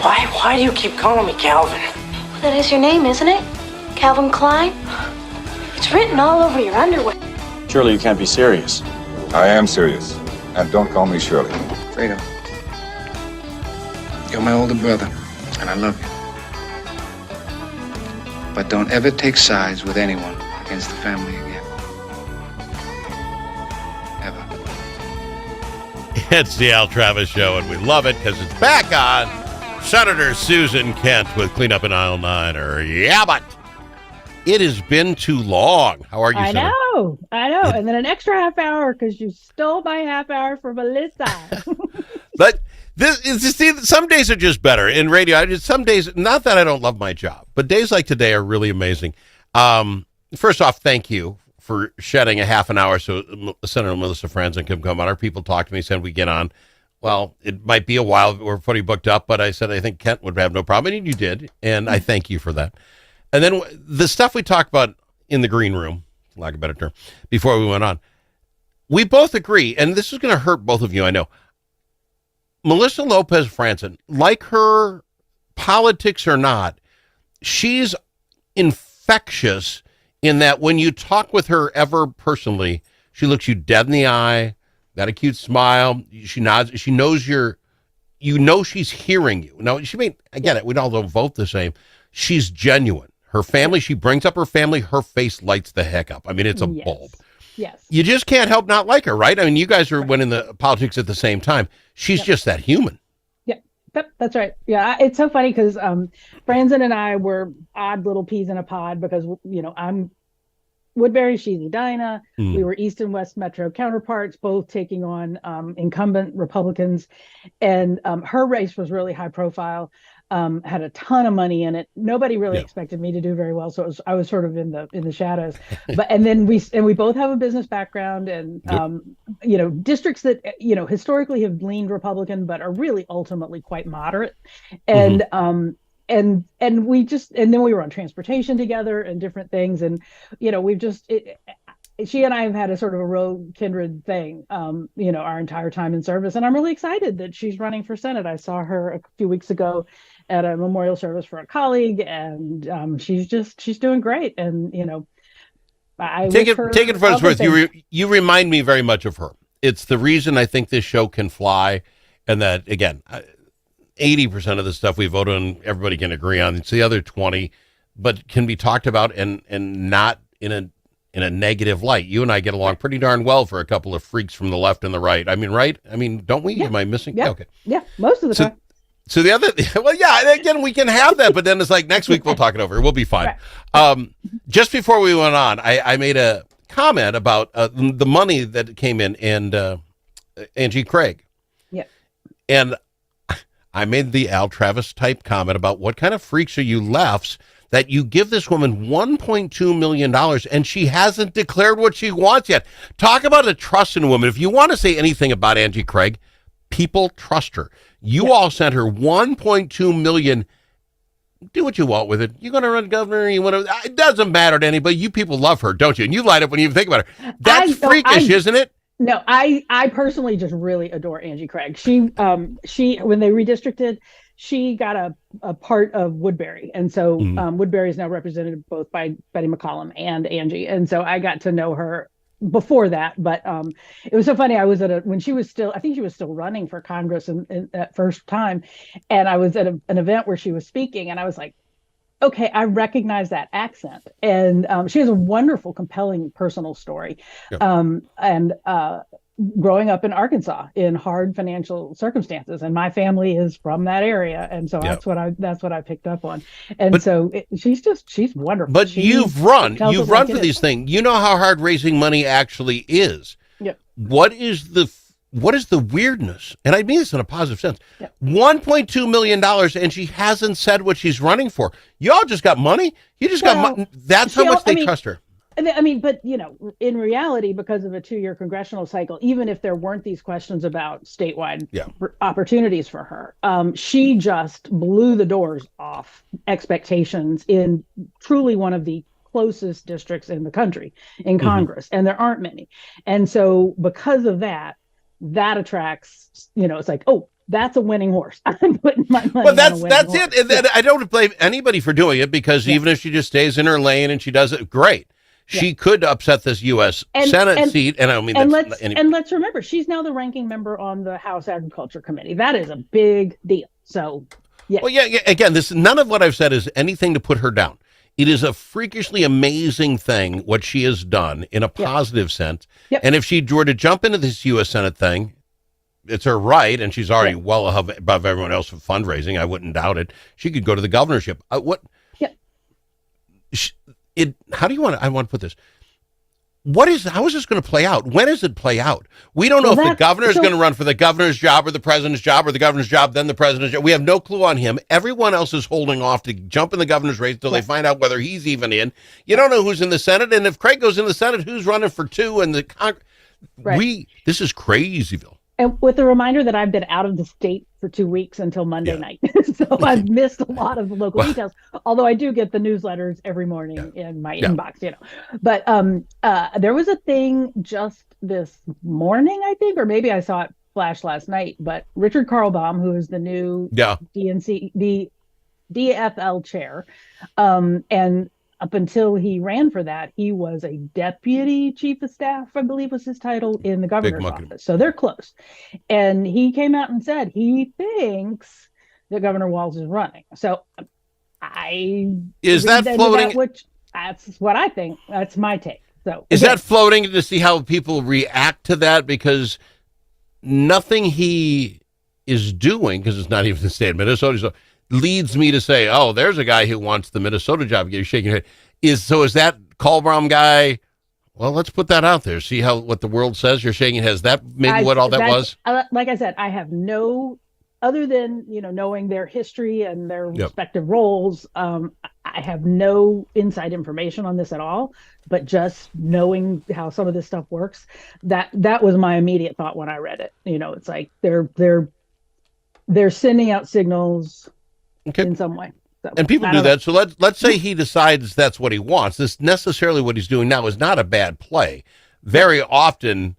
Why do you keep calling me Calvin? That is your name, isn't it? Calvin Klein? It's written all over your underwear. Surely you can't be serious. I am serious. And don't call me Shirley. Fredo, you're my older brother, and I love you. But don't ever take sides with anyone against the family again. Ever. It's the Al Travis Show, and we love it because it's back on. Senator Susan Kent with Cleanup in Aisle 9. Yeah, but it has been too long. How are you, I Senator? I know. And then an extra half hour because you stole my half hour from Melissa. But some days are just better in radio. Some days, not that I don't love my job, but days like today are really amazing. First off, thank you for shedding a half an hour so Senator Melissa Franzen can come on. Our people talked to me, said we get on. Well, it might be a while. We're pretty booked up, but I said I think Kent would have no problem, and you did, and I thank you for that. And then the stuff we talked about in the green room, lack of a better term, before we went on, we both agree, and this is going to hurt both of you, I know. Melissa Lopez Franzen, like her politics or not, she's infectious in that when you talk with her ever personally, she looks you dead in the eye, got a cute smile, she nods, she knows she's hearing you. Now, I get it, we all don't vote the same. She's genuine. Her family, she brings up her family, her face lights the heck up. I mean, it's a bulb. Yes. You just can't help not like her, right? I mean, you guys are winning the politics at the same time. She's just that human. Yep, that's right. Yeah, it's so funny because Franzen and I were odd little peas in a pod because, I'm Woodbury, she's Edina. We were East and West Metro counterparts, both taking on incumbent Republicans. And her race was really high profile. Had a ton of money in it. Nobody really expected me to do very well, so I was sort of in the shadows. And then we both have a business background, and districts that historically have leaned Republican, but are really ultimately quite moderate. And and then we were on transportation together and different things, and we've just. She and I have had a sort of a road kindred thing, our entire time in service. And I'm really excited that she's running for Senate. I saw her a few weeks ago at a memorial service for a colleague, and she's doing great. And, I take it for what it's worth. You remind me very much of her. It's the reason I think this show can fly. And that, again, 80% of the stuff we vote on, everybody can agree on. It's the other 20, but can be talked about and not in a negative light. You and I get along pretty darn well for a couple of freaks from the left and the right. I mean, right? I mean, don't we? Yeah. Am I missing? Yeah. Okay. Yeah, most of the time. So the other, well, yeah, again, we can have that, but then it's like next week we'll talk it over. We'll be fine. Right. Just before we went on, I made a comment about the money that came in and Angie Craig. Yeah. And I made the Al Travis type comment about what kind of freaks are you lefts that you give this woman $1.2 million and she hasn't declared what she wants yet. Talk about a trust in a woman. If you want to say anything about Angie Craig, people trust her. You all sent her $1.2 million. Do what you want with it. You're going to run governor. You want to. It doesn't matter to anybody. You people love her, don't you? And you light up when you think about her. That's freakish, isn't it? No, I personally just really adore Angie Craig. She when they redistricted, she got a part of Woodbury. And so Woodbury is now represented both by Betty McCollum and Angie. And so I got to know her before that. But it was so funny. I was when she was still, I think she was still running for Congress in that first time. And I was at an event where she was speaking, and I was like, okay, I recognize that accent. And she has a wonderful, compelling personal story. Yep. Growing up in Arkansas in hard financial circumstances, and my family is from that area, and so that's what I picked up on. And she's wonderful. But you've run for these things. You know how hard raising money actually is. Yeah. What is the weirdness? And I mean this in a positive sense. Yeah. $1.2 million, and she hasn't said what she's running for. Y'all just got money. You just got money. That's how much they trust her. I mean, but, in reality, because of a 2-year congressional cycle, even if there weren't these questions about statewide opportunities for her, she just blew the doors off expectations in truly one of the closest districts in the country in Congress. And there aren't many. And so because of that attracts, it's like, oh, that's a winning horse. I'm putting my money Well, on a winning that's horse. it. And I don't blame anybody for doing it because even if she just stays in her lane and she does it, great. She could upset this U.S. Senate seat, and I mean, let's remember, she's now the ranking member on the House Agriculture Committee. That is a big deal. So, yeah. Well, yeah. Again, none of what I've said is anything to put her down. It is a freakishly amazing thing what she has done in a positive sense. Yep. And if she were to jump into this U.S. Senate thing, it's her right, and she's already well above everyone else for fundraising. I wouldn't doubt it. She could go to the governorship. How do you want to, I want to put this? How is this going to play out? When does it play out? We don't know if the governor is going to run for the governor's job or the president's job or the governor's job, then the president's job. We have no clue on him. Everyone else is holding off to jump in the governor's race until they find out whether he's even in. You don't know who's in the Senate. And if Craig goes in the Senate, who's running for 2 and the Congress? This is crazyville. And with a reminder that I've been out of the state for 2 weeks until Monday night. So I've missed a lot of the local details, although I do get the newsletters every morning in my inbox, But there was a thing just this morning, I think, or maybe I saw it flash last night, but Richard Karlbaum, who is the new DFL chair, and up until he ran for that, he was a deputy chief of staff, I believe was his title, in the governor's office. So they're close. And he came out and said he thinks that Governor Walz is running. So is that floating? That's what I think. That's my take. So is that floating to see how people react to that? Because nothing he is doing, because it's not even the state of Minnesota, so leads me to say, oh, there's a guy who wants the Minnesota job. You're shaking your head. Is that Karlbaum guy? Well, let's put that out there. See what the world says. You're shaking your head. Is that maybe what all that was? Like I said, I have no, other than, knowing their history and their respective roles, I have no inside information on this at all, but just knowing how some of this stuff works, that was my immediate thought when I read it. It's like they're sending out signals in some way. So, and people do that. So let's say he decides that's what he wants. This necessarily what he's doing now is not a bad play. Very often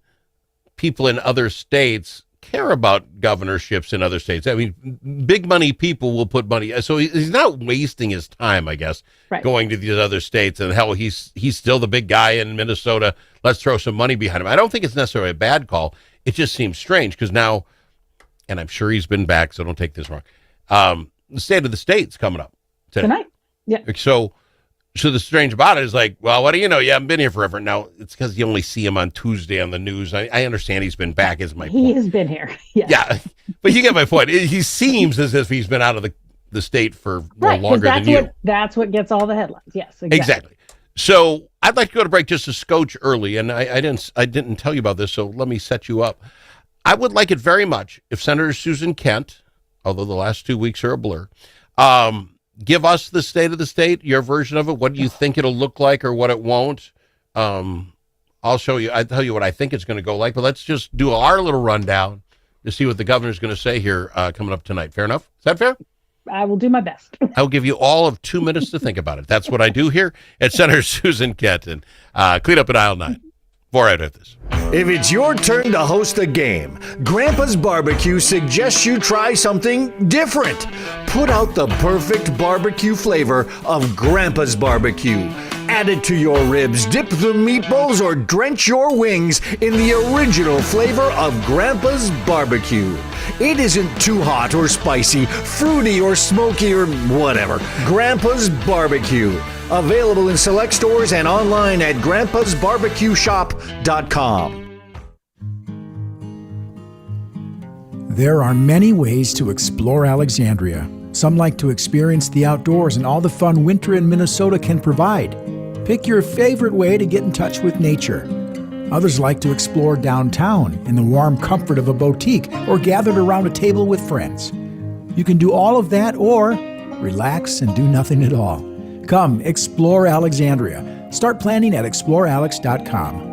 people in other states care about governorships in other states. I mean, big money people will put money. So he's not wasting his time, I guess, going to these other states. And hell, he's still the big guy in Minnesota. Let's throw some money behind him. I don't think it's necessarily a bad call. It just seems strange because now, and I'm sure he's been back, so don't take this wrong. The State of the State's coming up tonight. Yeah. So the strange about it is like, well, what do you know? You haven't been here forever. Now, it's because you only see him on Tuesday on the news. I understand he's been back, is my point. He has been here. Yeah. But you get my point. He seems as if he's been out of the state for longer than you. That's what gets all the headlines. Yes, exactly. So I'd like to go to break just a scotch early, and I didn't tell you about this, so let me set you up. I would like it very much if Senator Susan Kent, although the last 2 weeks are a blur, give us the state of the state, your version of it. What do you think it'll look like or what it won't? I'll show you. I'll tell you what I think it's going to go like, but let's just do our little rundown to see what the governor's going to say here coming up tonight. Fair enough? Is that fair? I will do my best. I'll give you all of 2 minutes to think about it. That's what I do here at Senator Susan Kent. And clean up at aisle 9. Before I do this. If it's your turn to host a game, Grandpa's Barbecue suggests you try something different. Put out the perfect barbecue flavor of Grandpa's Barbecue. Add it to your ribs, dip the meatballs, or drench your wings in the original flavor of Grandpa's Barbecue. It isn't too hot or spicy, fruity or smoky or whatever. Grandpa's Barbecue. Available in select stores and online at grandpasbarbecueshop.com. There are many ways to explore Alexandria. Some like to experience the outdoors and all the fun winter in Minnesota can provide. Pick your favorite way to get in touch with nature. Others like to explore downtown in the warm comfort of a boutique or gathered around a table with friends. You can do all of that or relax and do nothing at all. Come explore Alexandria. Start planning at explorealex.com.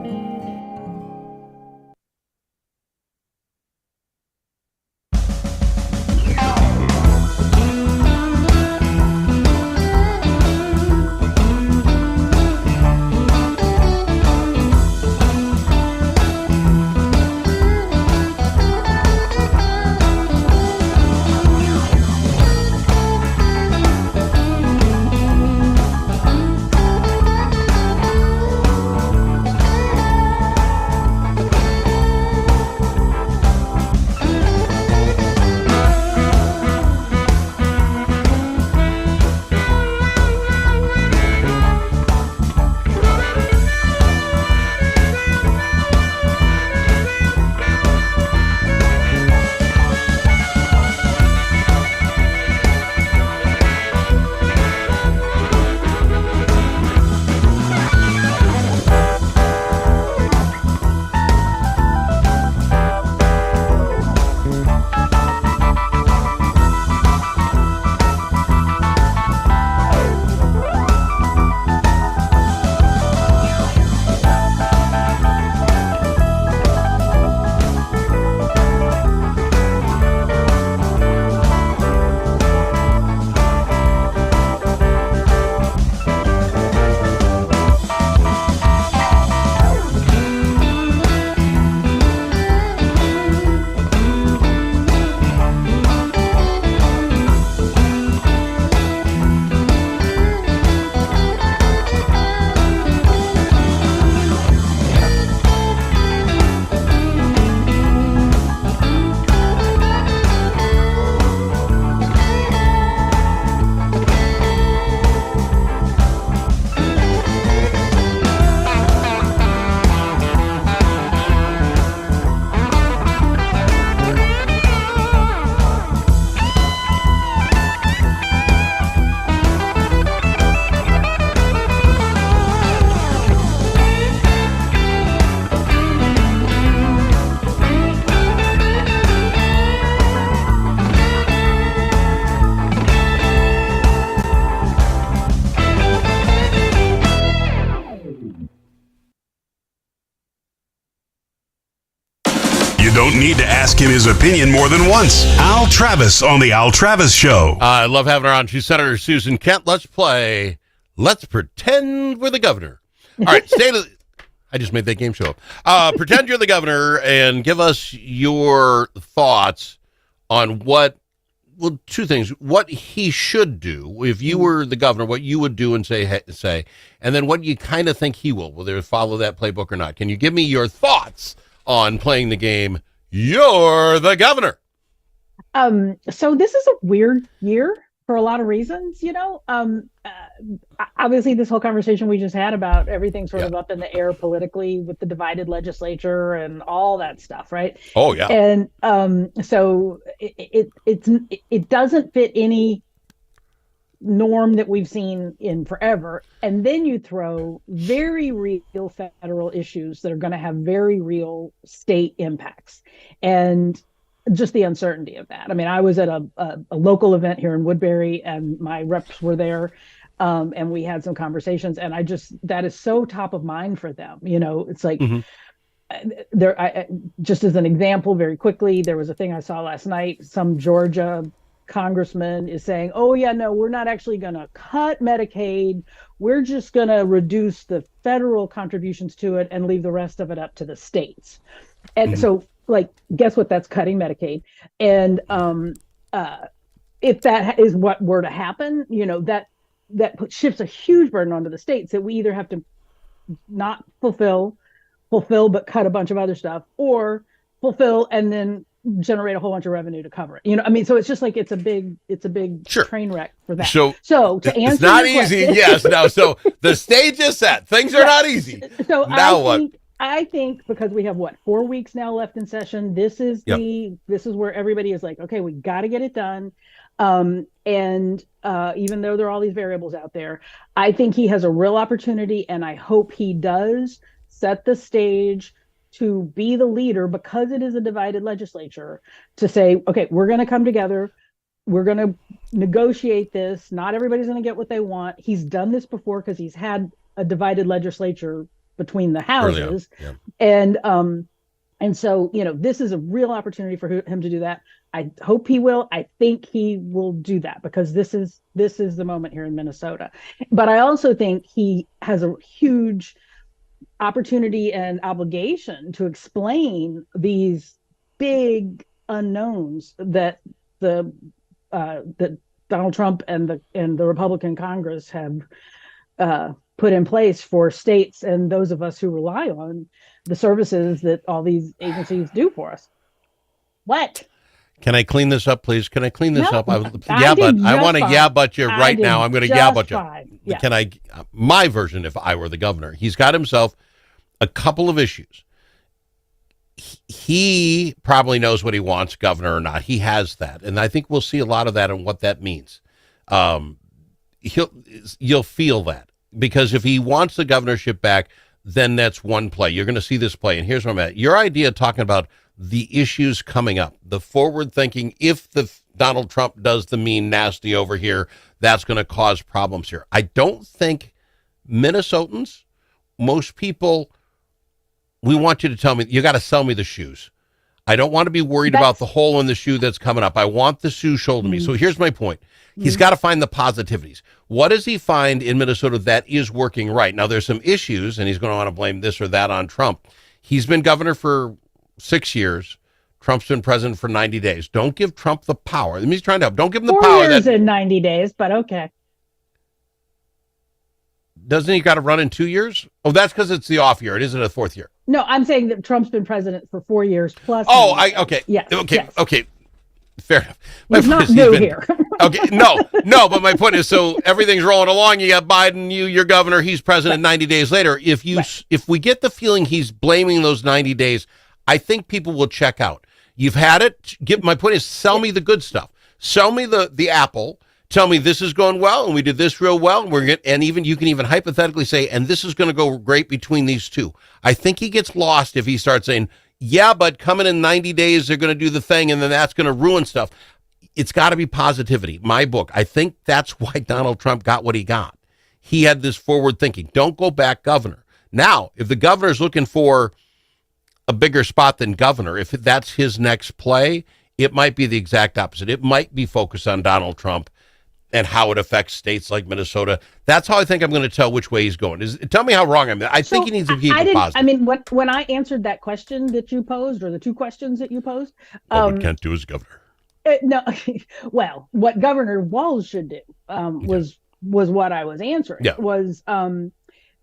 don't need to ask him his opinion more than once. Al Travis on The Al Travis Show. I love having her on. She's Senator Susan Kent. Let's play Let's Pretend We're the Governor. All right, I just made that game show up. Pretend you're the governor and give us your thoughts on two things. What he should do if you were the governor, what you would do and say, and then what you kind of think he will. Will they follow that playbook or not? Can you give me your thoughts on playing the game You're the Governor? So this is a weird year for a lot of reasons, obviously this whole conversation we just had about everything sort of up in the air politically with the divided legislature and all that stuff, right? Oh yeah. And so it doesn't fit any norm that we've seen in forever. And then you throw very real federal issues that are going to have very real state impacts. And just the uncertainty of that. I mean, I was at a local event here in Woodbury and my reps were there and we had some conversations and that is so top of mind for them. It's like just as an example, very quickly, there was a thing I saw last night. Some Georgia congressman is saying, oh yeah, no, we're not actually going to cut Medicaid. We're just going to reduce the federal contributions to it and leave the rest of it up to the states. And so guess what? That's cutting Medicaid. And if that is what were to happen, that shifts a huge burden onto the states that we either have to not fulfill, but cut a bunch of other stuff, or fulfill and then generate a whole bunch of revenue to cover it. So it's just like it's a big train wreck for that. So to answer, it's not easy. Yes. No. So the stage is set. Things are not easy. So now what? I think because we have 4 weeks now left in session, this is where everybody is like, okay, we got to get it done. And even though there are all these variables out there, I think he has a real opportunity, and I hope he does set the stage to be the leader, because it is a divided legislature, to say, okay, we're going to come together. We're going to negotiate this. Not everybody's going to get what they want. He's done this before because he's had a divided legislature between the houses. And so, this is a real opportunity for him to do that. I hope he will. I think he will do that because this is the moment here in Minnesota. But I also think he has a huge opportunity and obligation to explain these big unknowns that that Donald Trump and the Republican Congress have put in place for states and those of us who rely on the services that all these agencies do for us. What? Can I clean this up, please? Can I clean this up? I want to but you right now. I'm going to but you. Yeah. Can I? My version, if I were the governor, he's got himself a couple of issues. He probably knows what he wants, governor or not. He has that, and I think we'll see a lot of that and what that means. You'll feel that. Because if he wants the governorship back, then that's one play. You're going to see this play. And here's where I'm at. Your idea talking about the issues coming up, the forward thinking, if Donald Trump does the mean nasty over here, that's going to cause problems here. I don't think Minnesotans, most people, we want you to tell me, you got to sell me the shoes. I don't want to be worried about the hole in the shoe that's coming up. I want the shoe sold to me. So here's my point. He's got to find the positivities. What does he find in Minnesota that is working right? Now, there's some issues, and he's going to want to blame this or that on Trump. He's been governor for 6 years. Trump's been president for 90 days. Don't give Trump the power. I mean, he's trying to help. Don't give him the 4 power. 4 years in 90 days, but okay. Doesn't he got to run in 2 years? Oh, that's because it's the off year. It isn't a fourth year. No, I'm saying that Trump's been president for 4 years plus. Oh, okay. Yes. Okay. Fair enough. He's not new here. Okay, no, but my point is, so everything's rolling along. You got Biden, you're governor, he's president 90 days later. If we get the feeling he's blaming those 90 days, I think people will check out. You've had it. My point is, sell me the good stuff. Sell me the apple. Tell me this is going well, and we did this real well, and even you can even hypothetically say, and this is going to go great between these two. I think he gets lost if he starts saying, yeah, but coming in 90 days, they're going to do the thing, and then that's going to ruin stuff. It's got to be positivity. My book. I think that's why Donald Trump got what he got. He had this forward thinking. Don't go back governor. Now, if the governor's looking for a bigger spot than governor. If that's his next play, it might be the exact opposite. It might be focused on Donald Trump and how it affects states like Minnesota. That's how I think I'm going to tell which way he's going. Tell me how wrong I'm. I think he needs to keep it positive. I mean, when I answered that question that you posed, or the two questions that you posed, what Kent do as governor? No, well, what Governor Walz should do was what I was answering. Yeah. Was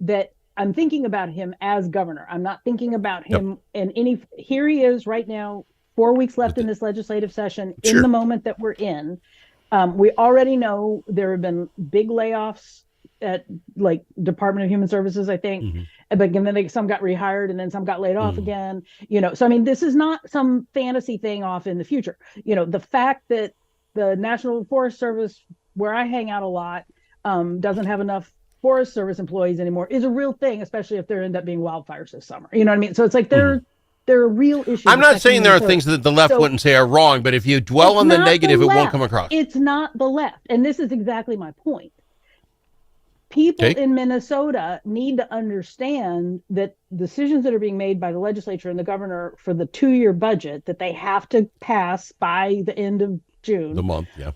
that I'm thinking about him as governor. I'm not thinking about him in any. Here he is right now. 4 weeks left in this legislative session. Sure. In the moment that we're in. We already know there have been big layoffs at like Department of Human Services, I think, but then some got rehired and then some got laid off again. So I mean, this is not some fantasy thing off in the future. The fact that the National Forest Service, where I hang out a lot, doesn't have enough Forest Service employees anymore is a real thing, especially if there end up being wildfires this summer. You know what I mean? So it's like there are real issues. I'm not saying there are things that the left wouldn't say are wrong, but if you dwell on the negative, it won't come across. It's not the left. And this is exactly my point. People in Minnesota need to understand that decisions that are being made by the legislature and the governor for the 2-year budget that they have to pass by the end of June. The month, yeah.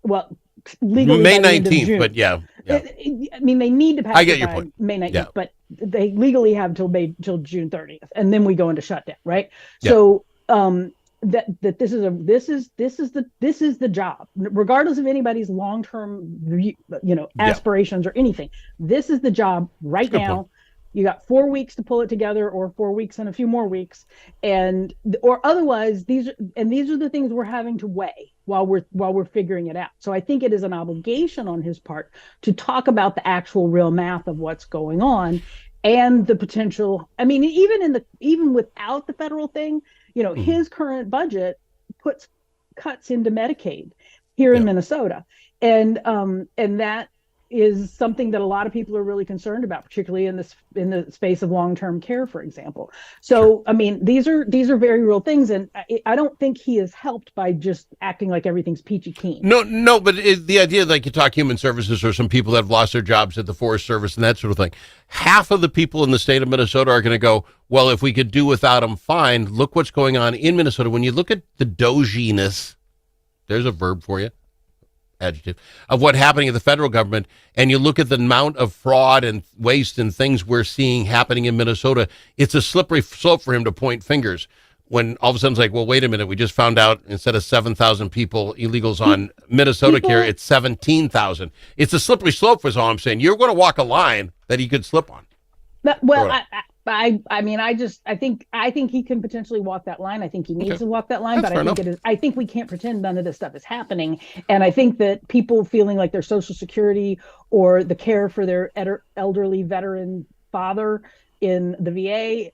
Well, legally May by the end of 19th, June. but yeah. I mean, they need to pass I get it your by point. May 19th, Yeah. but they legally have till June 30th, and then we go into shutdown, right? Yeah. So that this is the job, regardless of anybody's long-term aspirations or anything. This is the job right now. point. You got 4 weeks to pull it together, or 4 weeks and a few more weeks, or otherwise these are the things we're having to weigh while we're figuring it out. So I think it is an obligation on his part to talk about the actual real math of what's going on and the potential. I mean, even without the federal thing, his current budget puts cuts into Medicaid here in Minnesota, and that is something that a lot of people are really concerned about, particularly in the space of long-term care, for example. So, I mean, these are very real things, and I don't think he is helped by just acting like everything's peachy keen. No, but the idea, like you talk human services or some people that have lost their jobs at the Forest Service and that sort of thing, half of the people in the state of Minnesota are going to go, well, if we could do without them, fine. Look what's going on in Minnesota. When you look at the doginess, there's a verb for you. Adjective of what's happening at the federal government, and you look at the amount of fraud and waste and things we're seeing happening in Minnesota, it's a slippery slope for him to point fingers when all of a sudden it's like, well, wait a minute, we just found out instead of 7,000 illegals on Minnesota care, it's 17,000. It's a slippery slope is all I'm saying. You're going to walk a line that he could slip on. Well, I think he can potentially walk that line. I think he needs to walk that line, That's but I think we can't pretend none of this stuff is happening. And I think that people feeling like their Social Security or the care for their elderly veteran father in the VA,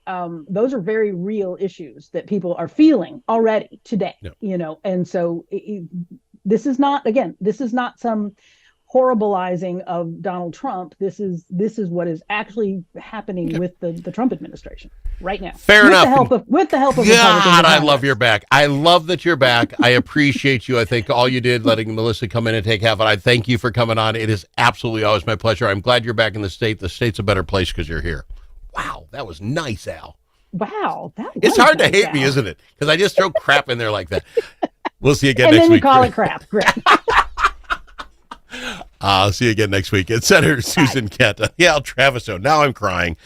those are very real issues that people are feeling already today, and so this is not some horribilizing of Donald Trump. This is what is actually happening with the Trump administration right now. Fair enough. With the help of God, I love you're back. I love that you're back. I appreciate you. I think all you did, letting Melissa come in and take half, and I thank you for coming on. It is absolutely always my pleasure. I'm glad you're back in the state. The state's a better place because you're here. Wow, that was nice, Al. Wow, it's hard to hate me, isn't it? Because I just throw crap in there like that. We'll see you again and next week. And then you call it crap. Great. I'll see you again next week. It's Senator Susan Kent. Yeah, Al Traviso. Now I'm crying.